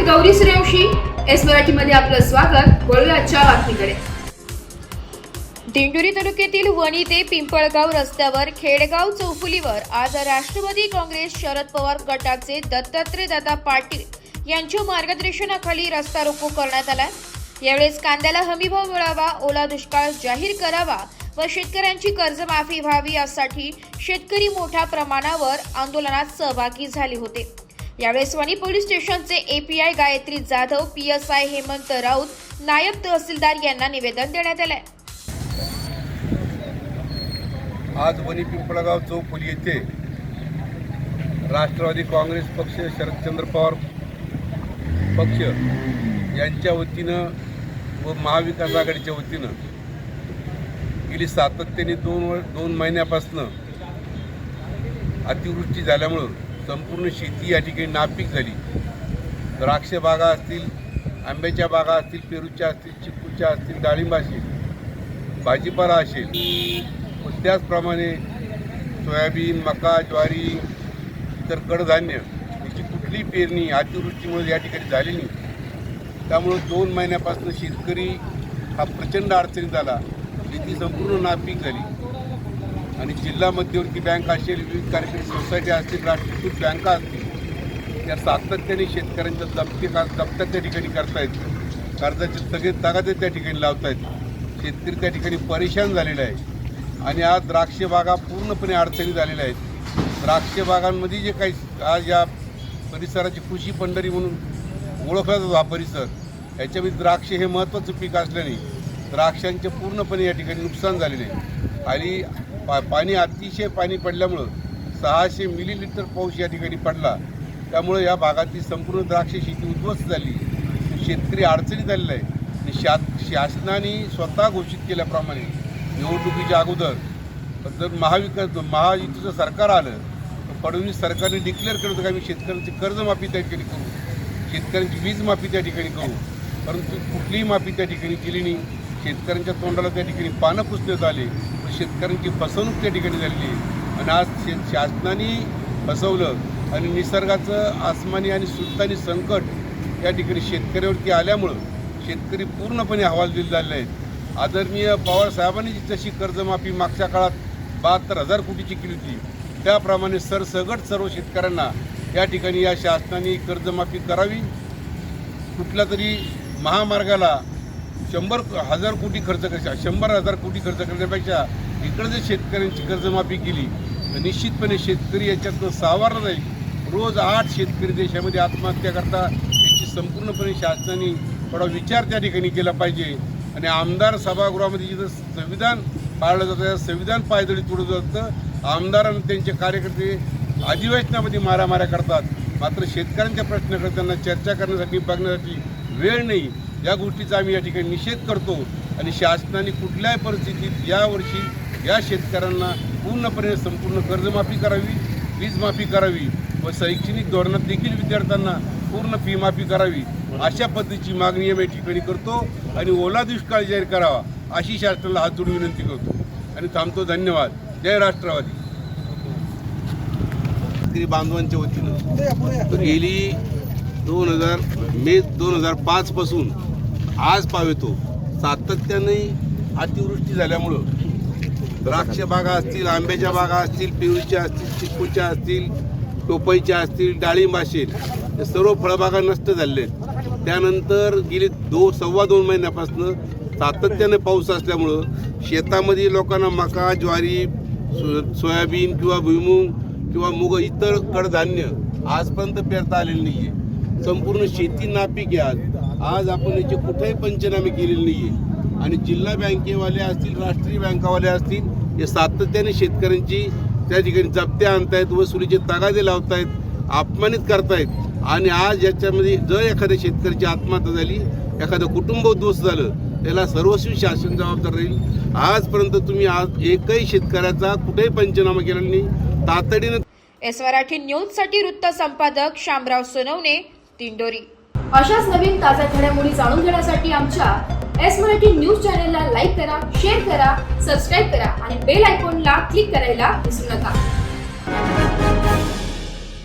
Gauri Suryavanshi, S मराठीमध्ये आपलं स्वागत। वळूया आजच्या बातमीकडे। दिंडोरी तालुक्यातील वणी ते पिंपळगाव रस्त्यावर खेडगाव चौफुलीवर आज राष्ट्रवादी काँग्रेस शरद पवार गटाचे दत्तात्रय दादा पाटील यांच्या मार्गदर्शनाखाली रस्ता रोको करण्यात आला। यावेळेस कांद्याला हमीभाव मिळावा, ओला दुष्काळ जाहीर करावा व शेतकऱ्यांची कर्जमाफी व्हावी यासाठी शेतकरी मोठ्या प्रमाणावर आंदोलनात सहभागी झाले होते। यावेळेस वणी पोलीस स्टेशनचे एपीआय गायत्री जाधव, पीएसआय हेमंत राऊत, नायब तहसीलदार यांना निवेदन देण्यात आले। आज वणी पिंपळगाव चौफुली येथे राष्ट्रवादी काँग्रेस पक्ष, शरदचंद्र पवार पक्ष यांच्या वतीनं व महाविकास आघाडीच्या वतीनं गेली सातत्याने दोन महिन्यापासून अतिवृष्टी झाल्यामुळं संपूर्ण शेती या ठिकाणी नापीक झाली। द्राक्ष बागा असतील, आंब्याच्या बागा असतील, पेरूच्या असतील, चिकूच्या असतील, डाळिंब असेल, भाजीपाला असेल, व त्याचप्रमाणे सोयाबीन, मका, ज्वारी, इतर कडधान्य याची कुठली पेरणी अतिवृष्टीमुळे या ठिकाणी झाली नाही। त्यामुळं 2 महिन्यापासून शेतकरी हा प्रचंड अडचणीत आला। शेती संपूर्ण नापीक झाली आणि जिल्हा मध्यवर्ती बँक असेल, विविध कार्यकारी सोसायटी असतील, राष्ट्रीयकृत बँका असतील, त्या सातत्याने शेतकऱ्यांच्या जप्त्या त्या ठिकाणी करतायत। कर्जाचे सगळे तगादे त्या ठिकाणी लावतायत। शेतकरी त्या ठिकाणी परेशान झालेला आहे आणि आज द्राक्ष बागा पूर्णपणे अडचणी झालेल्या आहेत। द्राक्ष बागांमध्ये जे काही आज या परिसराची कृषी पंढरी म्हणून ओळखला जातो हा परिसर, याच्यामध्ये द्राक्ष हे महत्त्वाचं पीक असल्याने द्राक्षांचे पूर्णपणे या ठिकाणी नुकसान झालेले आहे आणि पाणी अतिशय पाणी पडल्यामुळं 600 मिलीलिटर पाऊस या ठिकाणी पडला। त्यामुळे या भागातली संपूर्ण द्राक्ष शेती उद्ध्वस्त झाली, शेतकरी अडचणीत आलेला आहे। शासनाने स्वतः घोषित केल्याप्रमाणे निवडणुकीच्या अगोदर जर महायुतीचं सरकार आलं तर फडणवीस सरकारने डिक्लेअर केलं होतं की आम्ही शेतकऱ्यांची कर्जमाफी त्या ठिकाणी करू, शेतकऱ्यांची वीज माफी त्या ठिकाणी करू, परंतु कुठलीही माफी त्या ठिकाणी केली नाही। शेतकऱ्यांच्या तोंडाला त्या ठिकाणी पानं पुसण्यात आले, शेतकऱ्यांची फसवणूक त्या ठिकाणी झालेली आहे आणि आज शासनाने फसवलं आणि निसर्गाचं आसमानी आणि सुलतानी संकट या ठिकाणी शेतकऱ्यावरती आल्यामुळं शेतकरी पूर्णपणे हवालदिल झालेले आहेत। आदरणीय पवार साहेबांनी जशी कर्जमाफी मागच्या काळात 72,000 कोटीची केली होती, त्याप्रमाणे सरसगट सर्व शेतकऱ्यांना या ठिकाणी या शासनाने कर्जमाफी करावी। कुठल्या तरी महामार्गाला 100,000 कोटी खर्च करायचा, 100,000 कोटी खर्च करण्यापेक्षा इकडे जर शेतकऱ्यांची कर्जमाफी केली तर निश्चितपणे शेतकरी याच्यातनं सावरला जाईल। रोज 8 शेतकरी देशामध्ये आत्महत्या करतात, याची संपूर्णपणे शासनाने थोडा विचार त्या ठिकाणी केला पाहिजे आणि आमदार सभागृहामध्ये जिथं संविधान पाळलं जातं, संविधान पायदळी तोडलं जातं, आमदारांना त्यांचे कार्यकर्ते अधिवेशनामध्ये मारामाऱ्या करतात, मात्र शेतकऱ्यांच्या प्रश्नाकडे त्यांना चर्चा करण्यासाठी बघण्यासाठी वेळ नाही। या गोष्टीचा आम्ही या ठिकाणी निषेध करतो आणि शासनाने कुठल्याही परिस्थितीत यावर्षी या शेतकऱ्यांना पूर्णपणे संपूर्ण कर्जमाफी करावी, वीज माफी करावी व शैक्षणिक धोरणात देखील विद्यार्थ्यांना पूर्ण फी माफी करावी, अशा पद्धतीची मागणी आम्ही या ठिकाणी करतो आणि ओला दुष्काळ जाहीर करावा अशी शासनाला हात जोडून विनंती करतो आणि थांबतो। धन्यवाद। जय राष्ट्रवादी। शेतकरी बांधवांच्या वतीनं गेली मे 2005 पासून आज पावेतो सातत्याने अतिवृष्टी झाल्यामुळं द्राक्ष बागा असतील, आंब्याच्या बागा असतील, पेरूच्या असतील, चिकूच्या असतील, टोपईच्या असतील, डाळिंब असेल, हे सर्व फळबागा नष्ट झालेले आहेत। त्यानंतर गेली 2.25 महिन्यापासून सातत्याने पाऊस असल्यामुळं शेतामध्ये लोकांना मका, ज्वारी, सोयाबीन किंवा भुईमूग किंवा मूग इतर कडधान्य आजपर्यंत पेरता आलेलं नाही आहे। संपूर्ण शेती नापीक आहे। आज आपण याचे कुठेही पंचनामे केलेले नाही आहे आणि जिल्हा बँकेवाले असतील, राष्ट्रीय बँकावाले असतील, हे सातत्याने शेतकऱ्यांची त्या ठिकाणी जप्त्या आणतायत, वसुलीचे तगादे लावतायत, अपमानित करतायत आणि आज याच्यामध्ये जर एखाद्या शेतकऱ्याची आत्महत्या झाली, एखादं कुटुंब उद्ध्वस्त झालं, त्याला सर्वस्वी शासन जबाबदार राहील। आजपर्यंत तुम्ही आज एकही शेतकऱ्याचा कुठेही पंचनामा केलेला नाही। तातडीनं एस मराठी न्यूजसाठी वृत्त संपादक शामराव सोनवणे, दिंडोरी। अशाच नवीन ताज्या घडामोडी जाणून घेण्यासाठी आमच्या एस मराठी न्यूज चॅनलला लाईक करा, शेअर करा, सबस्क्राईब करा आणि बेल आयकॉनला क्लिक करायला विसरू नका।